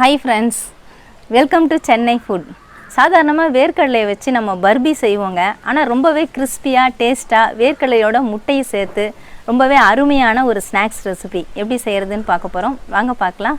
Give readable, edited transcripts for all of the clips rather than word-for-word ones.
Hi friends, welcome to Chennai food. சாதாரணமாக வேர்க்கடலையை வச்சு நம்ம பர்பி செய்வோங்க. ஆனால் ரொம்பவே கிறிஸ்பியாக டேஸ்ட்டாக வேர்க்கடலையோட முட்டையை சேர்த்து ரொம்பவே அருமையான ஒரு ஸ்நாக்ஸ் ரெசிபி எப்படி செய்கிறதுன்னு பார்க்க போகிறோம். வாங்க பார்க்கலாம்.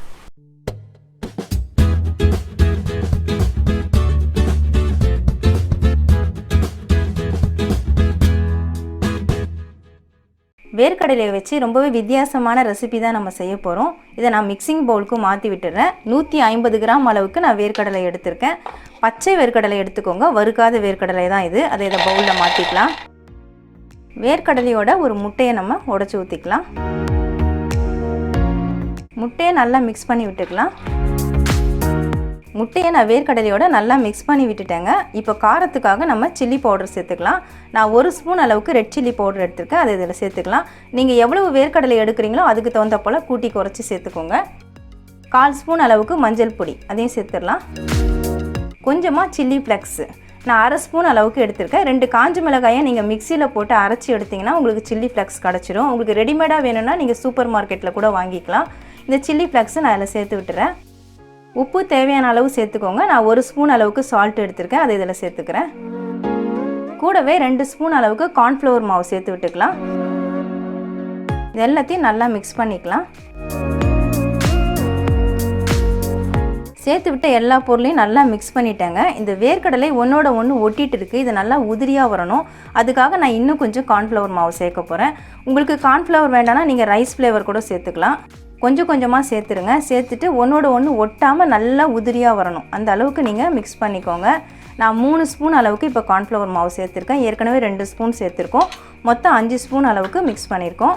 வேர்க்கடலையை வச்சு ரொம்பவே வித்தியாசமான ரெசிபி தான் நம்ம செய்ய போகிறோம். இதை நான் மிக்சிங் பவுலுக்கு மாற்றி விட்டுறேன். 150 கிராம் அளவுக்கு நான் வேர்க்கடலை எடுத்திருக்கேன். பச்சை வேர்க்கடலை எடுத்துக்கோங்க, வறுக்காத வேர்க்கடலை தான் இது. அதை இதை பவுலில் மாற்றிக்கலாம். வேர்க்கடலையோட ஒரு முட்டையை நம்ம உடைச்சி ஊற்றிக்கலாம். முட்டையை நல்லா மிக்ஸ் பண்ணி விட்டுக்கலாம். முட்டையை நான் வேர்க்கடலையோட நல்லா மிக்ஸ் பண்ணி விட்டுட்டேங்க. இப்போ காரத்துக்காக நம்ம சில்லி பவுடர் சேர்த்துக்கலாம். நான் 1 ஸ்பூன் அளவுக்கு ரெட் சில்லி பவுடர் எடுத்துருக்கேன். அதை இதில் சேர்த்துக்கலாம். நீங்கள் எவ்வளவு வேர்க்கடலை எடுக்கிறீங்களோ அதுக்கு தகுந்த போல் கூட்டி குறைச்சி சேர்த்துக்கோங்க. 1/4 ஸ்பூன் அளவுக்கு மஞ்சள் பொடி அதையும் சேர்த்துடலாம். கொஞ்சமாக சில்லி ஃப்ளேக்ஸு நான் 1/2 ஸ்பூன் அளவுக்கு எடுத்திருக்கேன். 2 காஞ்ச மிளகாயை நீங்கள் மிக்சியில் போட்டு அரைச்சி எடுத்திங்கன்னா உங்களுக்கு சில்லி ஃப்ளேக்ஸ் கிடச்சிடும். உங்களுக்கு ரெடிமேடாக வேணும்னா நீங்கள் சூப்பர் மார்க்கெட்டில் கூட வாங்கிக்கலாம். இந்த சில்லி ஃப்ளேக்ஸை நான் இதில் சேர்த்து விட்டுறேன். உப்பு தேவையான அளவு சேர்த்துக்கோங்க. நான் 1 ஸ்பூன் அளவுக்கு சால்ட் எடுத்திருக்கேன். அதை இதில் சேர்த்துக்கிறேன். கூடவே 2 ஸ்பூன் அளவுக்கு கார்ன்ஃப்ளவர் மாவு சேர்த்து விட்டுக்கலாம். இது எல்லாத்தையும் நல்லா மிக்ஸ் பண்ணிக்கலாம். சேர்த்து விட்ட எல்லா பொருளையும் நல்லா மிக்ஸ் பண்ணிட்டேங்க. இந்த வேர்க்கடலை ஒன்றோட ஒன்று ஒட்டிகிட்டு இருக்குது. இது நல்லா உதிரியாக வரணும். அதுக்காக நான் இன்னும் கொஞ்சம் கார்ன்ஃப்ளவர் மாவு சேர்க்க போகிறேன். உங்களுக்கு கார்ன்ஃப்ளவர் வேண்டாம்னா நீங்கள் ரைஸ் ஃப்ளேவர் கூட சேர்த்துக்கலாம். கொஞ்சம் கொஞ்சமாக சேர்த்துருங்க. சேர்த்துட்டு ஒன்றோட ஒன்று ஒட்டாமல் நல்லா உதிரியாக வரணும். அந்த அளவுக்கு நீங்கள் மிக்ஸ் பண்ணிக்கோங்க. நான் 3 ஸ்பூன் அளவுக்கு இப்போ கார்ன்ஃப்ளவர் மாவு சேர்த்துருக்கேன். ஏற்கனவே 2 ஸ்பூன் சேர்த்துருக்கோம். மொத்தம் 5 ஸ்பூன் அளவுக்கு மிக்ஸ் பண்ணியிருக்கோம்.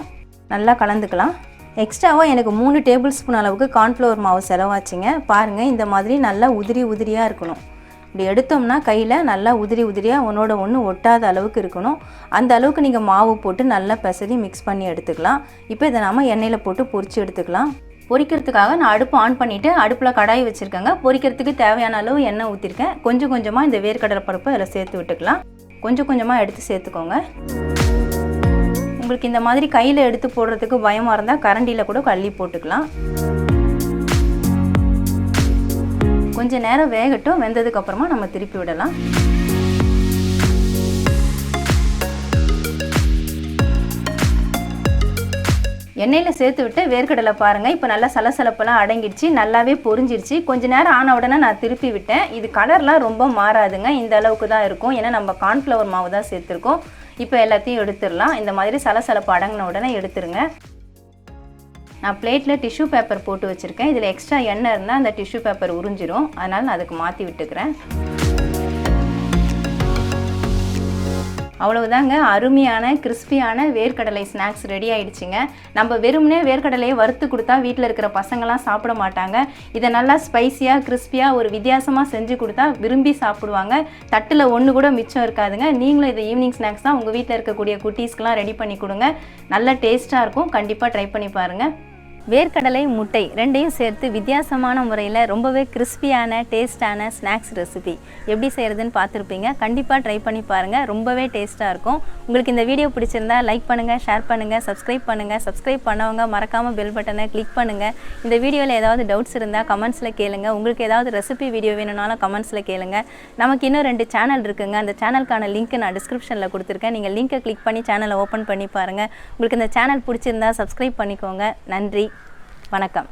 நல்லா கலந்துக்கலாம். எக்ஸ்ட்ராவாக எனக்கு 3 டேபிள் ஸ்பூன் அளவுக்கு கார்ன்ஃப்ளவர் மாவு செலவாச்சுங்க. பாருங்கள், இந்த மாதிரி நல்லா உதிரியாக இருக்கணும். இப்படி எடுத்தோம்னா கையில் நல்லா உதிரியாக ஒன்றோட ஒன்று ஒட்டாத அளவுக்கு இருக்கணும். அந்த அளவுக்கு நீங்கள் மாவு போட்டு நல்லா பெசரி மிக்ஸ் பண்ணி எடுத்துக்கலாம். இப்போ இதை நம்ம எண்ணெயில் போட்டு பொரித்து எடுத்துக்கலாம். பொரிக்கிறதுக்காக நான் அடுப்பு ஆன் பண்ணிவிட்டு அடுப்பில் கடாய் வச்சுருக்கேங்க. பொரிக்கிறதுக்கு தேவையான அளவு எண்ணெய் ஊற்றிருக்கேன். கொஞ்சம் கொஞ்சமாக இந்த வேர்க்கடலை பருப்பை இதில் சேர்த்து விட்டுக்கலாம். கொஞ்சம் கொஞ்சமாக எடுத்து சேர்த்துக்கோங்க. உங்களுக்கு இந்த மாதிரி கையில் எடுத்து போடுறதுக்கு பயமாக இருந்தால் கரண்டியில் கூட அள்ளி போட்டுக்கலாம். கொஞ்சம் நேரம் வேகட்டும். வெந்ததுக்கப்புறமா நம்ம திருப்பி விடலாம். எண்ணெயில் சேர்த்து விட்டு வேர்க்கடலை பாருங்கள், இப்போ நல்லா சலசலப்பெல்லாம் அடங்கிடுச்சு, நல்லாவே பொரிஞ்சிருச்சு. கொஞ்சம் நேரம் ஆன உடனே நான் திருப்பி விட்டேன். இது கலர்லாம் ரொம்ப மாறாதுங்க, இந்த அளவுக்கு தான் இருக்கும். ஏன்னா நம்ம கார்ன்ஃப்ளவர் மாவு தான் சேர்த்துருக்கோம். இப்போ எல்லாத்தையும் எடுத்துடலாம். இந்த மாதிரி சலசலப்பு அடங்கின உடனே எடுத்துருங்க. நான் பிளேட்டில் டிஷ்யூ பேப்பர் போட்டு வச்சுருக்கேன். இதில் எக்ஸ்ட்ரா எண்ணெய் இருந்தால் அந்த டிஷ்யூ பேப்பர் உறிஞ்சிரும். அதனால் நான் அதுக்கு மாற்றி விட்டுக்கிறேன். அவ்வளவுதாங்க, அருமையான கிறிஸ்பியான வேர்க்கடலை ஸ்நாக்ஸ் ரெடி ஆகிடுச்சிங்க. நம்ம வெறுமனே வேர்க்கடலையை வறுத்து கொடுத்தா வீட்டில் இருக்கிற பசங்களாம் சாப்பிட மாட்டாங்க. இதை நல்லா ஸ்பைஸியாக கிறிஸ்பியாக ஒரு வித்தியாசமாக செஞ்சு கொடுத்தா விரும்பி சாப்பிடுவாங்க. தட்டில் ஒன்று கூட மிச்சம் இருக்காதுங்க. நீங்களும் இதை ஈவினிங் ஸ்நாக்ஸ் தான் உங்கள் வீட்டில் இருக்கக்கூடிய குட்டீஸ்க்கெலாம் ரெடி பண்ணி கொடுங்க. நல்ல டேஸ்ட்டாக இருக்கும். கண்டிப்பாக ட்ரை பண்ணி பாருங்கள். வேர்க்கடலை முட்டை ரெண்டையும் சேர்த்து வித்தியாசமான முறையில் ரொம்பவே கிறிஸ்பியான டேஸ்டான ஸ்நாக்ஸ் ரெசிபி எப்படி செய்கிறதுன்னு பார்த்துருப்பீங்க. கண்டிப்பாக ட்ரை பண்ணி பாருங்கள். ரொம்பவே டேஸ்ட்டாக இருக்கும். உங்களுக்கு இந்த வீடியோ பிடிச்சிருந்தா லைக் பண்ணுங்கள், ஷேர் பண்ணுங்கள், சப்ஸ்கிரைப் பண்ணுங்கள். சப்ஸ்கிரைப் பண்ணவங்க மறக்காமல் பெல் பட்டனை கிளிக் பண்ணுங்கள். இந்த வீடியோவில் ஏதாவது டவுட்ஸ் இருந்தால் கமெண்ட்ஸில் கேளுங்க. உங்களுக்கு ஏதாவது ரெசிபி வீடியோ வேணும்னாலும் கமெண்ட்ஸில் கேளுங்க. நமக்கு இன்னும் 2 சேனல் இருக்குங்க. அந்த சேனலுக்கான லிங்க் நான் டிஸ்கிரிப்ஷனில் கொடுத்துருக்கேன். நீங்கள் லிங்கை கிளிக் பண்ணி சேனலை ஓப்பன் பண்ணி பாருங்கள். உங்களுக்கு இந்த சேனல் பிடிச்சிருந்தா சப்ஸ்கிரைப் பண்ணிக்கோங்க. நன்றி, வணக்கம்.